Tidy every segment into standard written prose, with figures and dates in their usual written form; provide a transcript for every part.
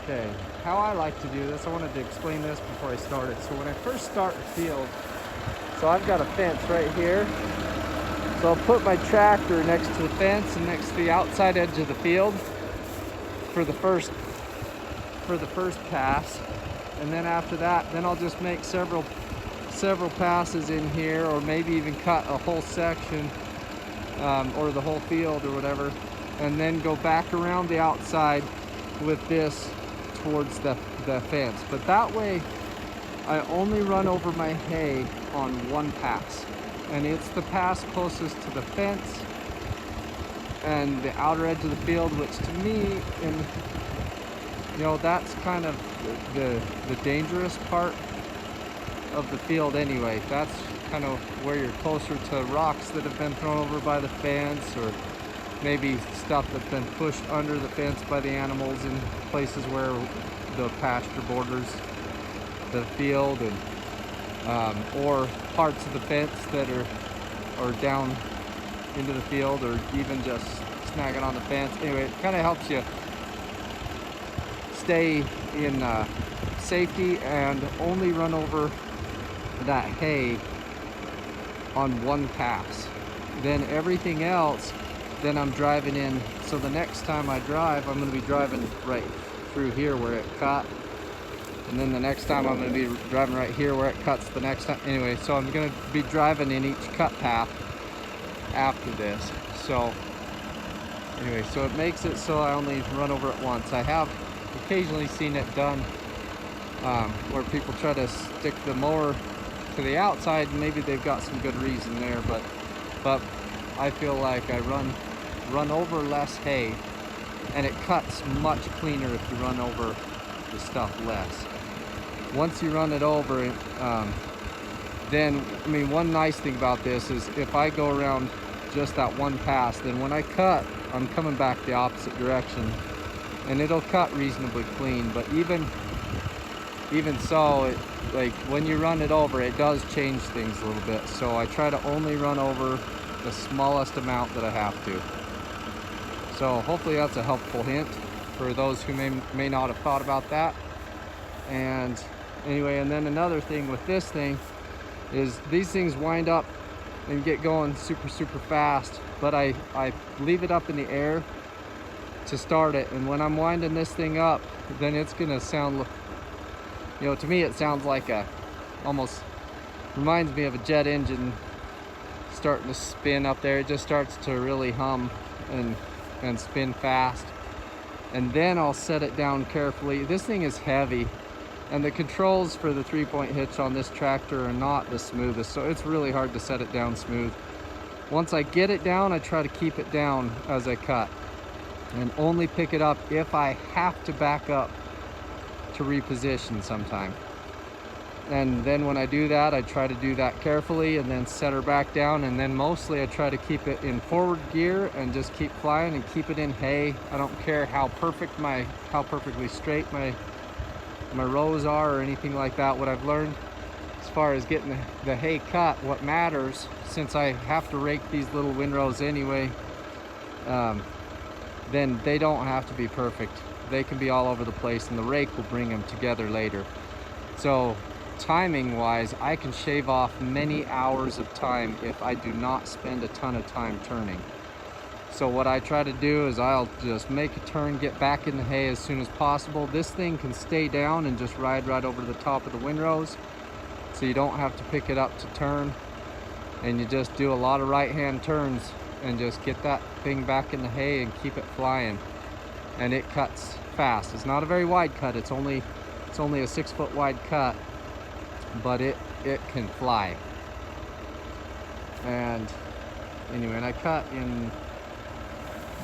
Okay, how I like to do this, I wanted to explain this before I started. So when I first start the field, so I've got a fence right here. So I'll put my tractor next to the fence and next to the outside edge of the field for the first pass. And then after that, then I'll just make several passes in here, or maybe even cut a whole section or the whole field or whatever, and then go back around the outside with this towards the fence. But that way I only run over my hay on one pass, and it's the pass closest to the fence and the outer edge of the field, which to me, and you know, that's kind of the dangerous part of the field anyway. That's kind of where you're closer to rocks that have been thrown over by the fence, or maybe stuff that's been pushed under the fence by the animals in places where the pasture borders the field, and or parts of the fence that are down into the field, or even just snagging on the fence. Anyway, it kind of helps you stay in safety and only run over that hay on one pass. Then everything else, then I'm driving in. So the next time I drive, I'm going to be driving right through here where it cut, and then the next time I'm going to be driving right here where it cuts the next time. Anyway, so I'm going to be driving in each cut path after this. So anyway, so it makes it so I only run over it once. I have occasionally seen it done where people try to stick the mower to the outside, and maybe they've got some good reason there, but I feel like I run over less hay, and it cuts much cleaner if you run over the stuff less. Once you run it over, then, I mean, one nice thing about this is if I go around just that one pass, then when I cut, I'm coming back the opposite direction, and it'll cut reasonably clean. But even so, like when you run it over, it does change things a little bit. So I try to only run over the smallest amount that I have to. So hopefully that's a helpful hint for those who may not have thought about that. And anyway, and then another thing with this thing is these things wind up and get going super fast, but I leave it up in the air to start it, and when I'm winding this thing up, then it's gonna sound, you know, to me it sounds like almost reminds me of a jet engine starting to spin up there. It just starts to really hum and spin fast. And then I'll set it down carefully. This thing is heavy, and the controls for the 3-point hitch on this tractor are not the smoothest, so it's really hard to set it down smooth. Once I get it down, I try to keep it down as I cut, and only pick it up if I have to back up to reposition sometime. And then when I do that, I try to do that carefully and then set her back down, and then mostly I try to keep it in forward gear and just keep flying and keep it in hay. I don't care how perfectly straight my rows are or anything like that. What I've learned as far as getting the hay cut, what matters, since I have to rake these little windrows anyway, then they don't have to be perfect. They can be all over the place, and the rake will bring them together later. So timing wise, I can shave off many hours of time if I do not spend a ton of time turning. So what I try to do is I'll just make a turn, get back in the hay as soon as possible. This thing can stay down and just ride right over the top of the windrows, so you don't have to pick it up to turn, and you just do a lot of right-hand turns and just get that thing back in the hay and keep it flying. And it cuts fast. It's not a very wide cut. It's only a 6-foot wide cut, but it can fly. And anyway, and I cut in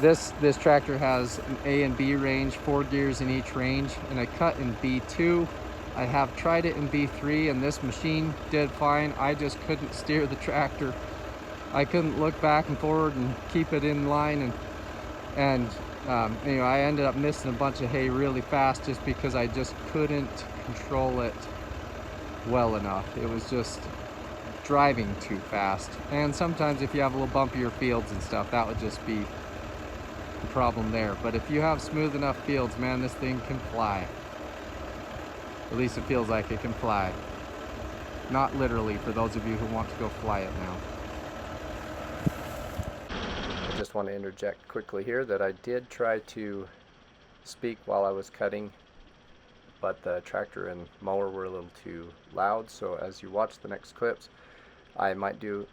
this tractor has an A and B range, 4 gears in each range, and I cut in B2. I have tried it in B3, and this machine did fine. I just couldn't steer the tractor. I couldn't look back and forward and keep it in line, and anyway, I ended up missing a bunch of hay really fast just because I just couldn't control it well enough. It was just driving too fast. And sometimes if you have a little bumpier fields and stuff, that would just be problem there. But if you have smooth enough fields, man, this thing can fly. At least it feels like it can fly. Not literally, for those of you who want to go fly it now. I just want to interject quickly here that I did try to speak while I was cutting, but the tractor and mower were a little too loud, so as you watch the next clips, I might do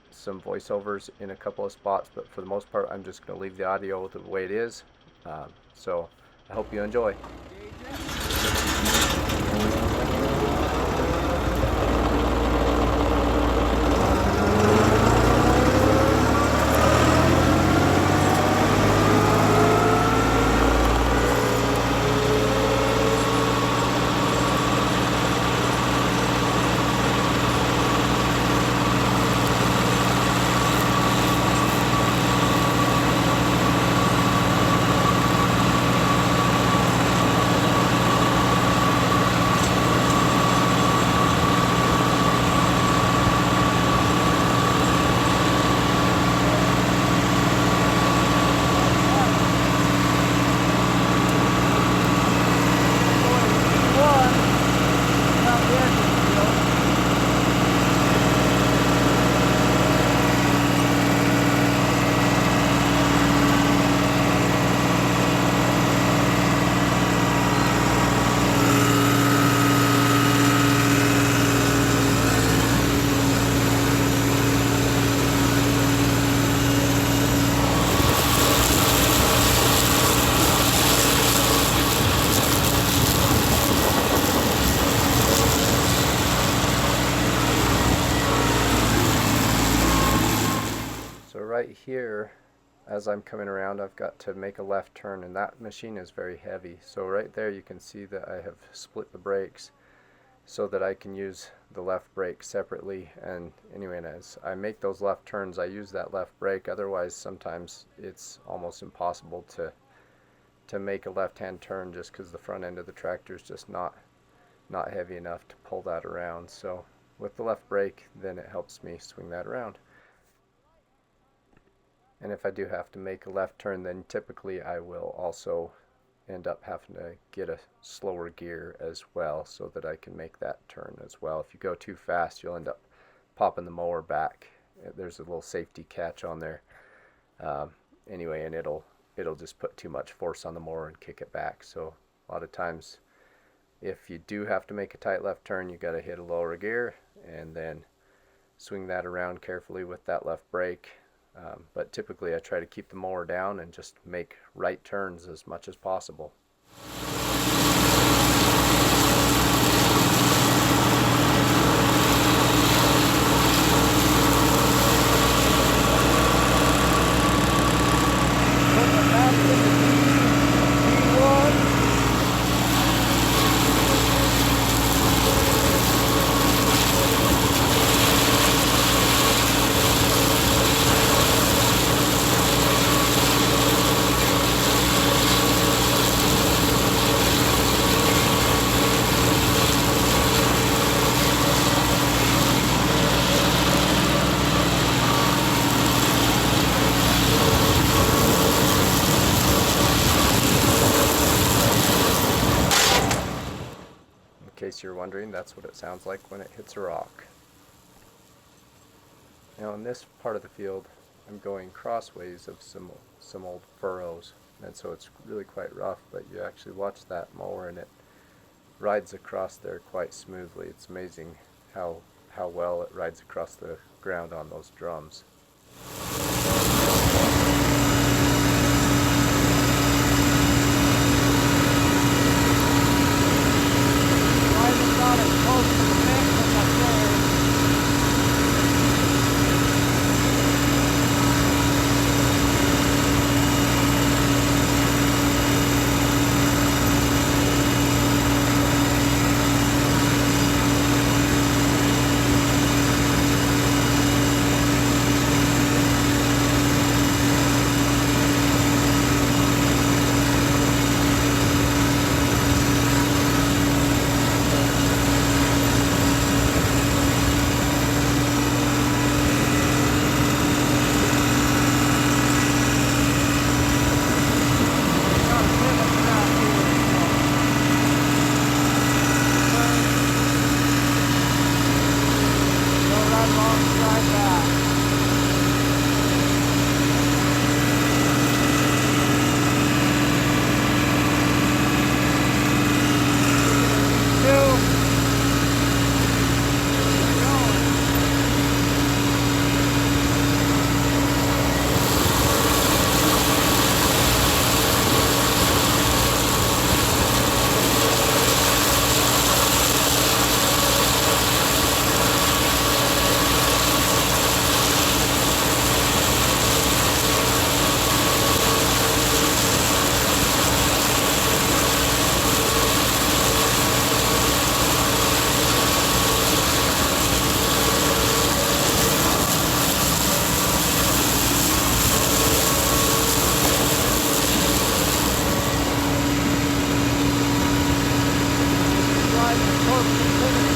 some voiceovers in a couple of spots, but for the most part I'm just going to leave the audio the way it is. So I hope you enjoy. Right here, as I'm coming around, I've got to make a left turn, and that machine is very heavy. So right there you can see that I have split the brakes so that I can use the left brake separately. And anyway, as I make those left turns, I use that left brake. Otherwise, sometimes it's almost impossible to make a left-hand turn, just because the front end of the tractor is just not heavy enough to pull that around. So with the left brake, then it helps me swing that around. And if I do have to make a left turn, then typically I will also end up having to get a slower gear as well, so that I can make that turn as well. If you go too fast, you'll end up popping the mower back. There's a little safety catch on there. Anyway, and it'll just put too much force on the mower and kick it back. So a lot of times, if you do have to make a tight left turn, you got to hit a lower gear and then swing that around carefully with that left brake. But typically I try to keep the mower down and just make right turns as much as possible. In case you're wondering, that's what it sounds like when it hits a rock. Now in this part of the field, I'm going crossways of some old furrows, and so it's really quite rough, but you actually watch that mower and it rides across there quite smoothly. It's amazing how well it rides across the ground on those drums. close to the